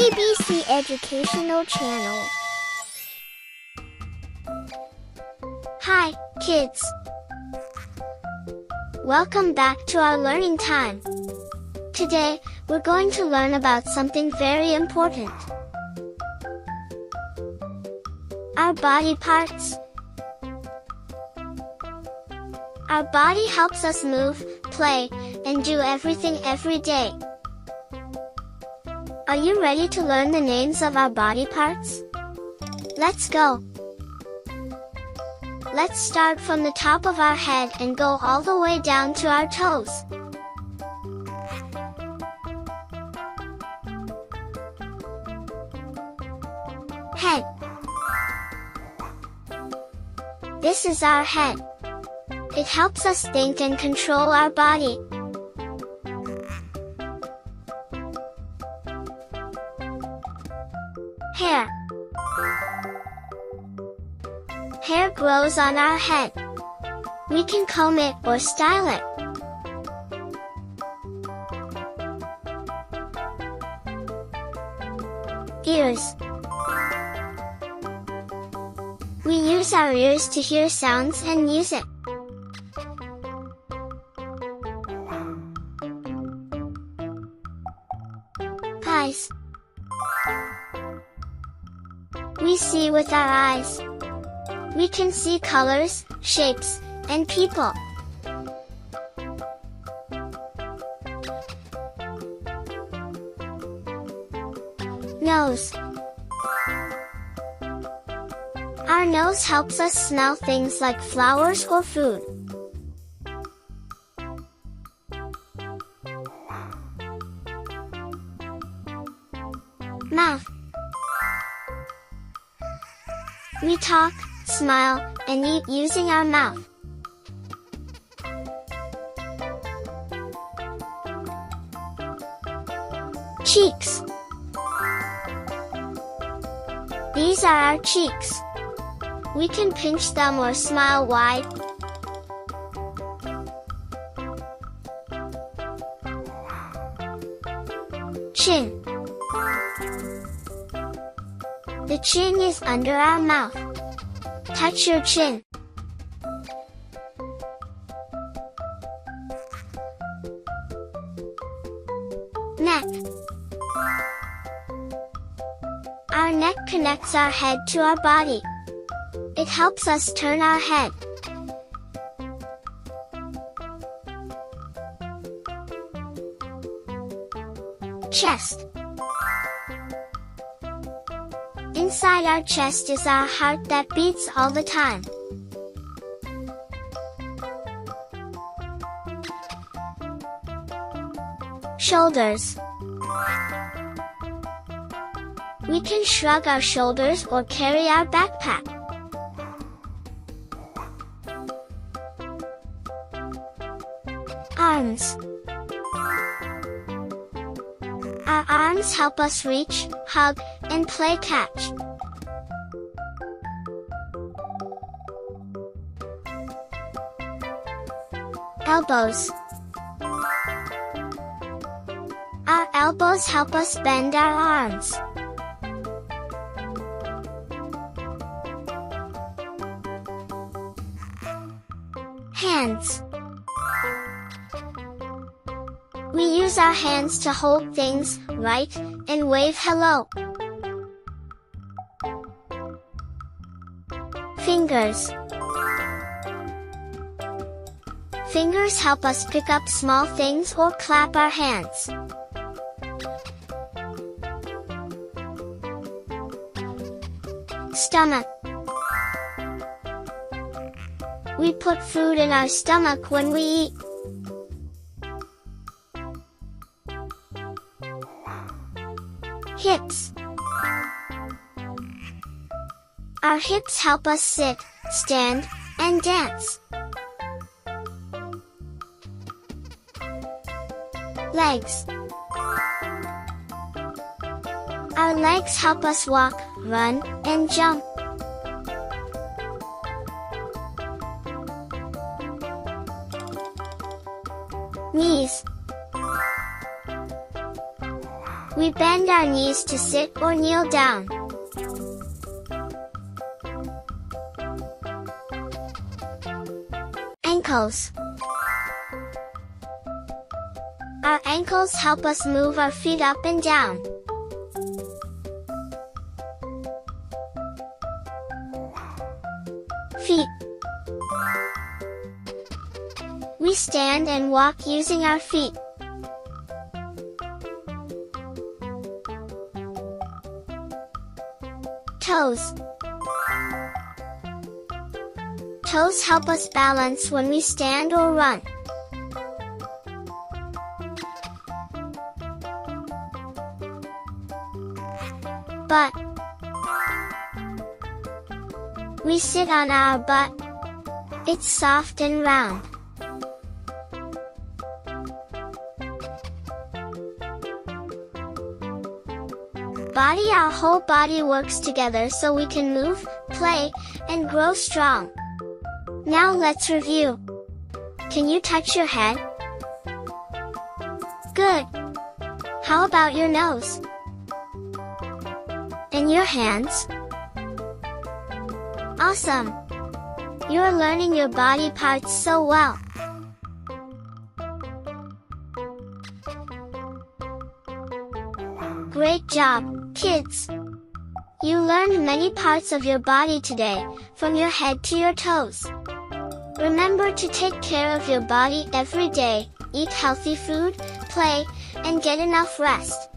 ABC Educational Channel. Hi, kids. Welcome back to our learning time. Today, we're going to learn about something very important. Our body parts. Our body helps us move, play, and do everything every day. Are you ready to learn the names of our body parts? Let's go! Let's start from the top of our head and go all the way down to our toes. Head. This is our head. It helps us think and control our body. Hair. Hair grows on our head. We can comb it or style it. Ears. We use our ears to hear sounds and music. Eyes. We see with our eyes. We can see colors, shapes, and people. Nose. Our nose helps us smell things like flowers or food. Mouth. We talk, smile, and eat using our mouth. Cheeks. These are our cheeks. We can pinch them or smile wide. Chin. The chin is under our mouth. Touch your chin. Neck. Our neck connects our head to our body. It helps us turn our head. Chest. Inside our chest is our heart that beats all the time. Shoulders. We can shrug our shoulders or carry our backpack. Arms. Our arms help us reach, hug, and play catch. Elbows. Our elbows help us bend our arms. Hands. We use our hands to hold things, write, and wave hello. Fingers. Fingers help us pick up small things or clap our hands. Stomach. We put food in our stomach when we eat. Hips. Our hips help us sit, stand, and dance. Legs. Our legs help us walk, run, and jump. Knees. We bend our knees to sit or kneel down. Ankles. Our ankles help us move our feet up and down. Feet. We stand and walk using our feet. Toes. Toes help us balance when we stand or run. Butt. We sit on our butt. It's soft and round. Body. Our whole body works together so we can move, play, and grow strong. Now let's review. Can you touch your head? Good. How about your nose? And your hands? Awesome! You're learning your body parts so well. Great job, kids! You learned many parts of your body today, from your head to your toes. Remember to take care of your body every day, eat healthy food, play, and get enough rest.